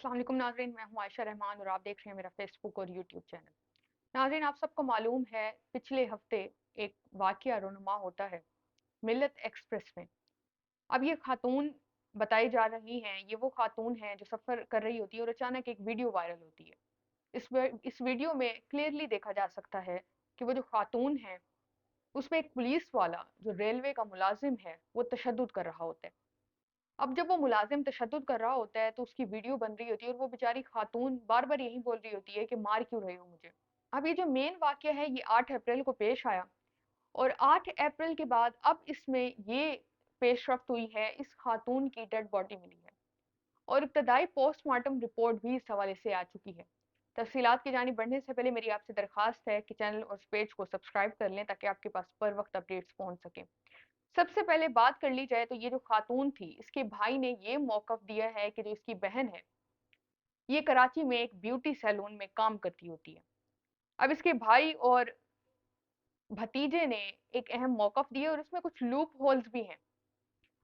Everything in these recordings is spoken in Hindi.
अस्सलाम वालेकुम नाज़रीन, मैं हूँ आयशा रहमान और आप देख रहे हैं मेरा फेसबुक और यूट्यूब चैनल। नाज़रीन, आप सबको मालूम है पिछले हफ्ते एक वाक़या रोनुमा होता है मिल्लत एक्सप्रेस में। अब ये खातून बताई जा रही हैं, ये वो खातून हैं जो सफ़र कर रही होती है और अचानक एक वीडियो वायरल होती है। इस वीडियो में क्लियरली देखा जा सकता है कि वो जो खातून है उसमें एक पुलिस वाला जो रेलवे का मुलाजिम है वो तशद्दुद कर रहा होता है। अब जब वो मुलाजिम तशद्दुद कर रहा होता है तो उसकी वीडियो बन रही होती है और वो बेचारी खातून बार बार यही बोल रही होती है कि मार क्यों रहे हो मुझे। अब ये जो मेन वाक्य है ये 8 अप्रैल को पेश आया और 8 अप्रैल के बाद अब इसमें ये पेशरफ्त हुई है, इस खातून की डेड बॉडी मिली है और इब्तदाई पोस्टमार्टम रिपोर्ट भी इस हवाले से आ चुकी है। तफसीलात की जानिब बढ़ने से पहले मेरी आपसे दरखास्त है कि चैनल और पेज को सब्सक्राइब कर लें ताकि आपके पास पर वक्त अपडेट्स पहुंच सकें। सबसे पहले बात कर ली जाए तो ये जो खातून थी इसके भाई ने ये मौकफ दिया है कि जो इसकी बहन है ये कराची में एक ब्यूटी सैलून में काम करती होती है। अब इसके भाई और भतीजे ने एक अहम मौकफ दिया और इसमें कुछ लूप होल्स भी हैं।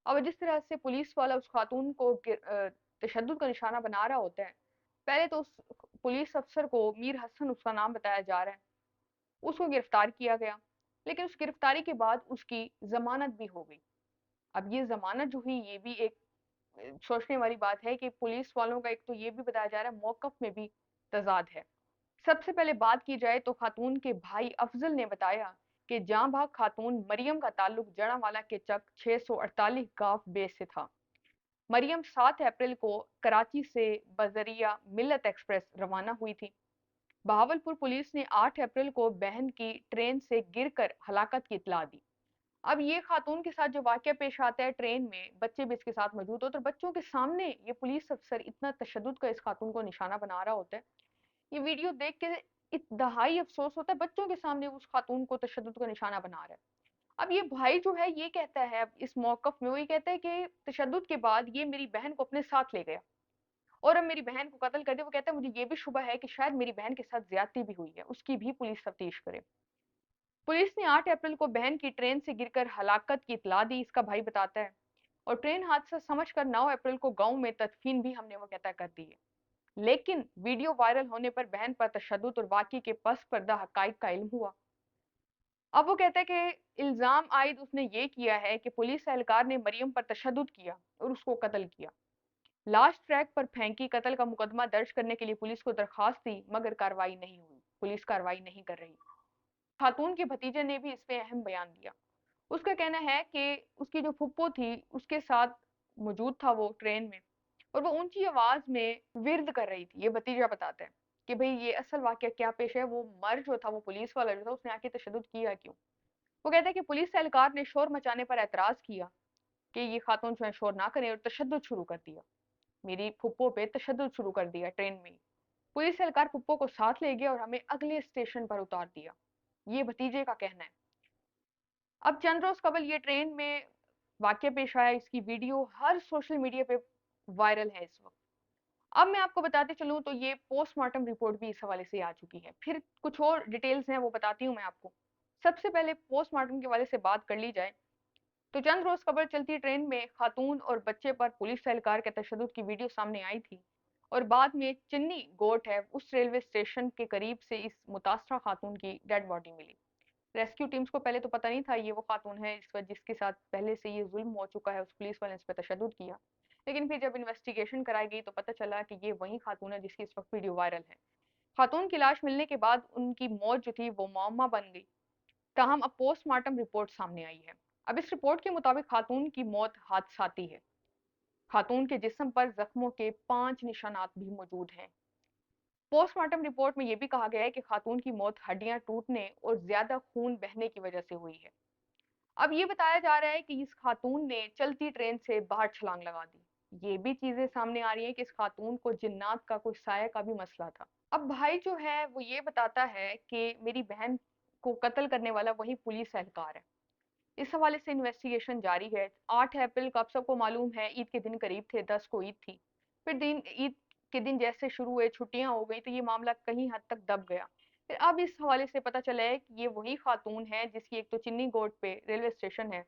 अब जिस तरह से पुलिस वाला उस खातून को तशद्दुद का निशाना बना रहा होता है, पहले तो उस पुलिस अफसर को मीर हसन उसका नाम बताया जा रहा है, उसको गिरफ्तार किया गया, लेकिन उस गिरफ्तारी के बाद उसकी जमानत भी हो गई। अब ये जमानत जो हुई ये भी एक सोचने वाली बात है कि पुलिस वालों का एक तो ये भी बताया जा रहा है मौकफ में भी तजाद है। सबसे पहले बात की जाए तो खातून के भाई अफजल ने बताया कि जाँ भाग खातून मरियम का ताल्लुक जड़ावाला के चक 648 गांव बेस से था। मरियम 7 अप्रैल को कराची से बजरिया मिल्लत एक्सप्रेस रवाना हुई थी। बहावलपुर पुलिस ने 8 अप्रैल को बहन की ट्रेन से गिरकर हलाकत की इतला दी। अब ये खातून के साथ जो वाकया पेश आता है ट्रेन में, बच्चे भी इसके साथ मौजूद होते हैं और बच्चों के सामने ये पुलिस अफसर इतना तशद्दुद का इस खातून को निशाना बना रहा होता है। ये वीडियो देख के इंतहाई अफसोस होता है, बच्चों के सामने उस खातून को तशद्दुद का निशाना बना रहा है। अब ये भाई जो है ये कहता है, अब इस मौकफ में वो ये कहता है कि तशद्दुद के बाद ये मेरी बहन को अपने साथ ले गया और अब मेरी बहन को कत्ल कर दिया। वो कहता है मुझे ये भी शुबा है कि शायद मेरी बहन के साथ ज्यादती भी हुई है, उसकी भी पुलिस तफ्तीश करे। पुलिस ने 8 अप्रैल को बहन की ट्रेन से गिरकर हलाकत की इतला दी, इसका भाई बताता है, और ट्रेन हादसा समझकर 9 अप्रैल को गांव में तदफीन भी हमने वो कहता कर दी है। लेकिन वीडियो वायरल होने पर बहन पर तशद्दुद और वाकई के पस पर्दा हकाइक का इल्म हुआ। अब वो कहता है कि इल्जाम आयद उसने ये किया है कि पुलिस एहलकार ने मरियम पर तशद्दुद किया और उसको कत्ल किया। लाश ट्रैक पर फेंकी, कत्ल का मुकदमा दर्ज करने के लिए पुलिस को दरखास्त दी मगर कार्रवाई नहीं हुई, पुलिस कार्रवाई नहीं कर रही। खातून के भतीजे ने भी इसमें अहम बयान दिया। उसका कहना है कि उसकी जो फुप्पो थी उसके साथ मौजूद था वो ट्रेन में और वो ऊंची आवाज में विर्द कर रही थी। ये भतीजा बताता है कि भाई ये असल वाकया क्या पेश है, वो मर्द जो था, वो पुलिस वाला जो था, उसने आके तशद्दुद किया क्यों। वो कहता है कि पुलिस एहलकार ने शोर मचाने पर एतराज किया कि ये खातून जो है शोर ना करे और तशद्दुद शुरू कर दिया, मेरी फुप्पो पे तशद्दुद शुरू कर दिया ट्रेन में ही। पुलिस एहलकार फुप्पो को साथ ले गया और हमें अगले स्टेशन पर उतार दिया, ये भतीजे का कहना है। अब चंद रोज कबल ये ट्रेन में वाकया पेश आया, इसकी वीडियो हर सोशल मीडिया पे वायरल है इस वक्त। अब मैं आपको बताते चलूं तो ये पोस्टमार्टम रिपोर्ट भी इस हवाले से आ चुकी है, फिर कुछ और डिटेल्स हैं वो बताती हूँ मैं आपको। सबसे पहले पोस्टमार्टम के हवाले से बात कर ली जाए तो चंद रोज कबल चलती ट्रेन में खातून और बच्चे पर पुलिस एहलकार के तशद्दुद की वीडियो सामने आई थी और बाद में चिन्नी गोट है उस रेलवे स्टेशन के करीब से इस मुतासरा खातून की डेड बॉडी मिली। रेस्क्यू टीम्स को पहले तो पता नहीं था ये वो खातून है जिसके साथ पहले से ये जुल्म हो चुका है, उस पुलिस वाले ने इस पर तशद्दुद किया। लेकिन फिर जब इन्वेस्टिगेशन कराई गई तो पता चला कि ये वही खातून है जिसकी इस वक्त वीडियो वायरल है। खातून की लाश मिलने के बाद उनकी मौत जो थी वो मुअम्मा बन गई। ताहम अब पोस्टमार्टम रिपोर्ट सामने आई है। अब इस रिपोर्ट के मुताबिक खातून की मौत हादसाती है। खातून के जिस्म पर जख्मों के 5 निशानात भी मौजूद हैं। पोस्टमार्टम रिपोर्ट में यह भी कहा गया है कि खातून की मौत हड्डियां टूटने और ज्यादा खून बहने की वजह से हुई है। अब ये बताया जा रहा है कि इस खातून ने चलती ट्रेन से बाहर छलांग लगा दी। ये भी चीजें सामने आ रही हैं कि इस खातून को जिन्नात का कोई साया का भी मसला था। अब भाई जो है वो ये बताता है कि मेरी बहन को कत्ल करने वाला वही पुलिस एहलकार है। इस हवाले से इन्वेस्टिगेशन जारी है। 8 अप्रैल का आप सबको मालूम है ईद के दिन करीब थे, 10 को ईद थी। फिर दिन ईद के दिन जैसे शुरू हुए, छुट्टियां हो गई तो ये मामला कहीं हद तक दब गया। फिर अब इस हवाले से पता चला है कि ये वही खातून है जिसकी एक तो चिन्नी गोड पे रेलवे स्टेशन है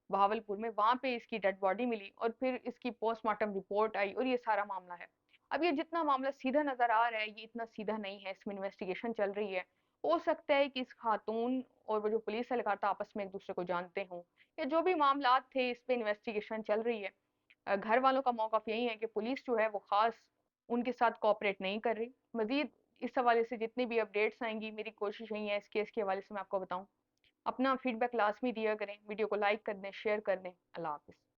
बहावलपुर में, वहां पे इसकी डेड बॉडी मिली और फिर इसकी पोस्टमार्टम रिपोर्ट आई और ये सारा मामला है। अब ये जितना मामला सीधा नज़र आ रहा है, ये इतना सीधा नहीं है, इसमें इन्वेस्टिगेशन चल रही है। हो सकता है कि इस खातून और वो जो पुलिस एहलकार था आपस में एक-दूसरे को जानते हों, या जो भी मामलात थे इस पे इन्वेस्टिगेशन चल रही है। घर वालों का मौक़िफ़ यही है कि पुलिस जो है वो ख़ास उनके साथ कोऑपरेट नहीं कर रही। मज़ीद इस हवाले से जितनी भी अपडेट्स आएँगी, मेरी कोशिश यही है इस केस के हवाले से मैं आपको बताऊँ। अपना फीडबैक लाज़मी दिया करें, वीडियो को लाइक कर दें, शेयर कर दें। अल्लाह हाफ़िज़।